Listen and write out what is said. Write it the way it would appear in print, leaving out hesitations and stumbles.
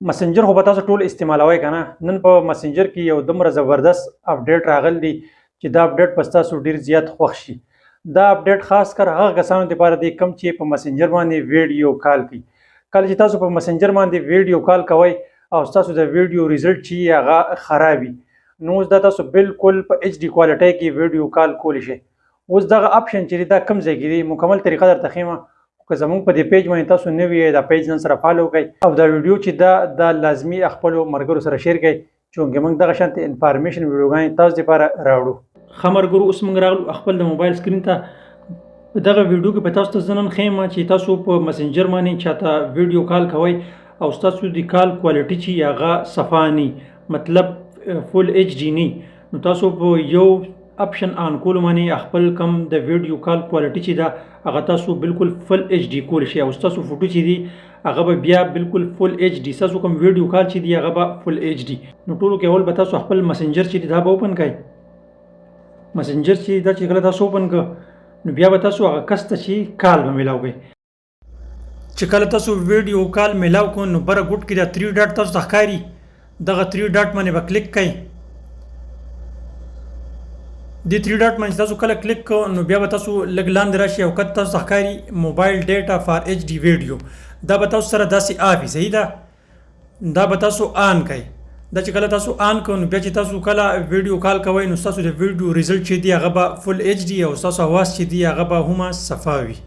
مسنجر خو به تاسو ټول استعمالوئ که نه. نن په مسنجر کې یو دومره زبردست اپډیټ راغلی دی چې دا اپډیټ به ستاسو ډېر زیات خوښ شي. دا اپډیټ خاص کر هغه کسانو دپاره دی کوم چې په مسنجر باندې ویډیو کال کوي. کله چې تاسو په مسنجر باندې ویډیو کال کوئ او ستاسو د ویډیو ریزلټ چې هغه خراب وي، نو اوس دا تاسو بالکل په ایچ ډي کوالټۍ کې ویډیو کال کولی شئ. اوس دغه اپشن چې دی دا کوم ځای کې دی، مکمل طریقه درته ښیم. که زمونږ په دې پیج باندې تاسو نوي یې، دا پیج نن سره فالو کړئ او دا ویډیو چې دا لازمي خپلو ملګرو سره شیر کړئ، چونکې موږ دغه شانتې انفارمیشن ویډیوګانې تاسو دپاره راوړو. ښه ملګرو، اوس موږ راغلو خپل د موبایل سکرین ته. په دغه ویډیو کې به تاسو ته زه نن ښیم چې تاسو په مسنجر باندې چاته ویډیو کال کوئ او ستاسو د کال کوالټي چې هغه صفا نی، مطلب فل ایچ ډي نی، نو تاسو په یو اپشن آن کولو باندې خپل کم د ویډیو کال کوالټي چې ده هغه تاسو بالکل فل ایچ ډي کولی شئ او ستاسو فوټو چې دي هغه به بیا بالکل فل ایچ ډي، ستاسو کوم ویډیو کال چې دی هغه به فل ایچ ډي. نو ټولو کې اول به تاسو خپل مسنجر چې دی دا به اوپن کړئ. مسنجر چې دا چې کله تاسو اوپن کړه نو بیا به تاسو هغه کس ته چې کال به میلاو کړئ. چې کله تاسو ویډیو کال میلاو کړو نو بره ګوټ کې دا 3 ډاټ تاسو ته ښکاري، دغه 3 ډاټ باندې به کلیک کړئ. د 3 ډاټ باندې تاسو کله کلیک کړو نو بیا به تاسو لږ لاندې راشي او کته تاسو ته ښکاري موبایل ډیټا فار ایچ ډي ویډیو، دا به تاسو سره داسې آفي، صحیح ده؟ دا به تاسو آن کړئ. دا چې کله تاسو آن کړو نو بیا چې تاسو کله ویډیو کال کوئ نو ستاسو د ویډیو ریزلټ چې دی هغه به فل ایچ ډي او ستاسو اواز چې دی هغه به هم صفا وي.